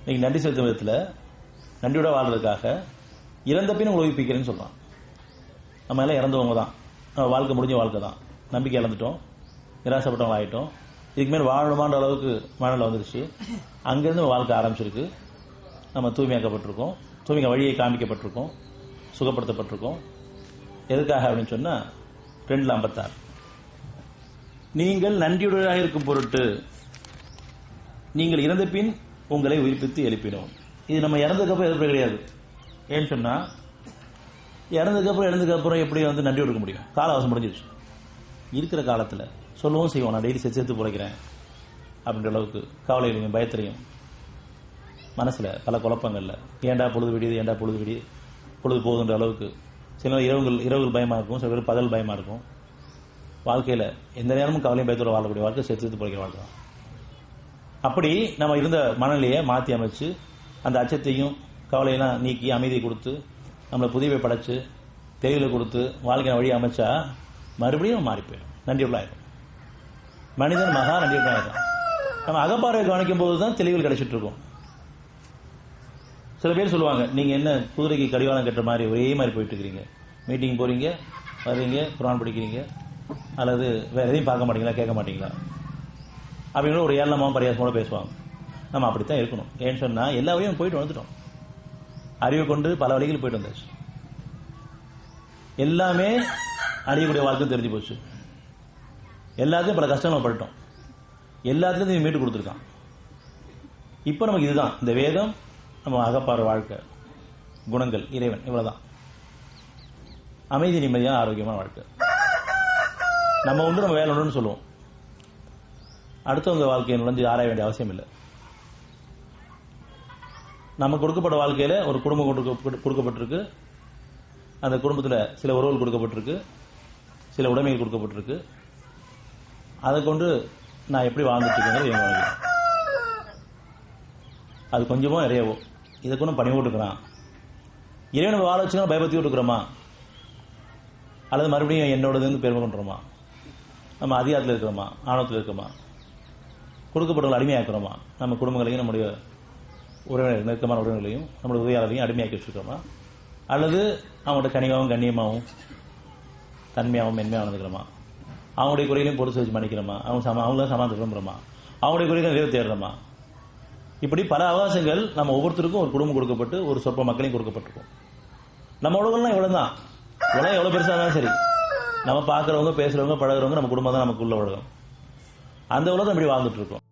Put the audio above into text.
நீங்க நன்றி செலுத்தும் விதத்தில் நன்றியோட வாழ்றதுக்காக இறந்த பின் உங்களை உயிர்ப்பிக்கிறேன்னு சொல்றான். நம்ம எல்லாம் இறந்தவங்க தான், நம்ம வாழ்க்கை முடிஞ்ச வாழ்க்கை தான், நம்பிக்கை இழந்துட்டோம், நிராசப்பட்டவங்க ஆகிட்டோம். இதுக்கு மேல் வாழணுமான்ற அளவுக்கு மனநிலை வந்துருச்சு. அங்கிருந்து வாழ்க்கை ஆரம்பிச்சிருக்கு. நம்ம தூய்மையாக்கப்பட்டிருக்கோம், தூய்மை வழியை காமிக்கப்பட்டிருக்கோம், சுகப்படுத்தப்பட்டிருக்கோம். எதுக்காக அப்படின்னு சொன்னா 2:56 நீங்கள் நன்றியுடையதாக இருக்கும் பொருட்டு நீங்கள் இறந்த பின் உங்களை உயிர்ப்பித்து எழுப்பினோம். இது நம்ம இறந்ததுக்கப்புறம் எதிர்ப்பு கிடையாது. ஏன்னு சொன்னா இறந்ததுக்கப்புறம் எப்படி நன்றி கொடுக்க முடியும்? கால அவசரம் முடிஞ்சிருச்சு. இருக்கிற காலத்தில் சொல்லவும் செய்வோம், நான் டெய்லி சேர்த்து பிழைக்கிறேன் அப்படின்ற அளவுக்கு கவலையிலையும் பயத்திலையும் மனசுல பல குழப்பங்கள்ல ஏண்டா பொழுது விடியுது பொழுது போகுதுன்ற அளவுக்கு சில இரவுகள் பயமா இருக்கும், சில பேர் பகல் பயமா இருக்கும். வாழ்க்கையில எந்த நேரமும் கவலையும் பயத்தோட வாழக்கூடிய வாழ்க்கை சேர்த்து பிழைக்கிற வாழ்க்கை தான். அப்படி நம்ம இருந்த மனநிலையை மாற்றி அமைச்சு அந்த அச்சத்தையும் கவலையெல்லாம் நீக்கி அமைதியை கொடுத்து நம்மளை புதியவை படைச்சு தெளிவில் கொடுத்து வாழ்க்கை வழி அமைச்சா மறுபடியும் மாறி போயிடும், நன்றியுள்ளாயிடும். மனிதன் மகா நன்றியுள்ளாயிடும். நம்ம அகப்பார்வை கவனிக்கும் போது தான் தெளிவுகள் கிடைச்சிட்டு இருக்கும். சில பேர் சொல்லுவாங்க, நீங்க என்ன குதிரைக்கு கடிவாளம் கட்டுற மாதிரி ஒரே மாதிரி போயிட்டு இருக்கிறீங்க, மீட்டிங் போறீங்க வர்றீங்க குர்ஆன் படிக்கிறீங்க அல்லது வேற எதையும் பார்க்க மாட்டீங்களா கேட்க மாட்டீங்களா அப்படின்னு ஒரு ஏளனமாவும் பரியாசமோட பேசுவாங்க. நம்ம அப்படித்தான் இருக்கணும். ஏன்னு சொன்னா எல்லா வழியும் போயிட்டு வந்துட்டோம், அறிவு கொண்டு பல வழிகள் போயிட்டு வந்தாச்சு. எல்லாமே அழியக்கூடிய வாழ்க்கை தெரிஞ்சு போச்சு. எல்லாத்தையும் பல கஷ்டங்கள் பட்டுட்டோம், எல்லாத்துலேயும் மீட்டு கொடுத்துருக்கான். இப்போ நமக்கு இதுதான் இந்த வேதம், நம்ம அகப்பார வாழ்க்கை, குணங்கள், இறைவன், இவ்வளவுதான். அமைதி, நிம்மதியான, ஆரோக்கியமான வாழ்க்கை. நம்ம ஒன்று நம்ம வேலை ஒன்றுன்னு சொல்லுவோம். அடுத்தவங்க வாழ்க்கையை நுழைஞ்சு ஆராய வேண்டிய அவசியம் இல்லை. நம்ம கொடுக்கப்பட்ட வாழ்க்கையில ஒரு குடும்பம் கொடுக்கப்பட்டிருக்கு. அந்த குடும்பத்தில் சில உறவுகள் கொடுக்கப்பட்டிருக்கு, சில உடைமைகள் கொடுக்கப்பட்டிருக்கு. அதை கொண்டு நான் எப்படி வாழ்ந்துட்டு இருக்கேன், அது கொஞ்சமோ நிறையவோ இதை கொண்டு பணி விட்டுக்கிறான். இறைவனை வாழ வச்சுக்கணும் பயபத்தி விட்டுக்கிறோமா அல்லது மறுபடியும் என்னோடதுன்னு பெருமை கொண்டுறோமா? நம்ம அதிகாரத்தில் இருக்கிறோமா, ஆணவத்தில் இருக்கிறோமா, கொடுக்கப்பட்டவங்களை அடிமையாக்குறோமா? நம்ம குடும்பங்களையும் நம்முடைய உறவினர் நெருக்கமான உறவினர்களையும் நம்முடைய உதவியாளரையும் அடிமையாக்கி வச்சிருக்கிறோமா? அல்லது அவங்கள்ட்ட கனிமாவும் கண்ணியமாகவும் தன்மையாகவும் மென்மையாக நடந்துக்கிறோமா? அவங்களுடைய குறைகளையும் பொறுத்து வச்சு மன்னிக்கிறோமா? அவங்களாம் சமாதானம் விரும்புகிறோமா? அவங்களுடைய குறைகளை நிறைவு தேடுறோமா? இப்படி பல அவகாசங்கள் நம்ம ஒவ்வொருத்தருக்கும் ஒரு குடும்பம் கொடுக்கப்பட்டு ஒரு சொற்ப மக்களையும் கொடுக்கப்பட்டிருக்கும். நம்ம உலகம்லாம் இவ்வளவுதான். உலகம் எவ்வளவு பெருசா இருந்தாலும் சரி, நம்ம பார்க்கறவங்க பேசுறவங்க பழகுறவங்க நம்ம குடும்பம் தான் நமக்கு உள்ள உலகம். அந்த உலகம் இப்படி வாழ்ந்துட்டு இருக்கோம்.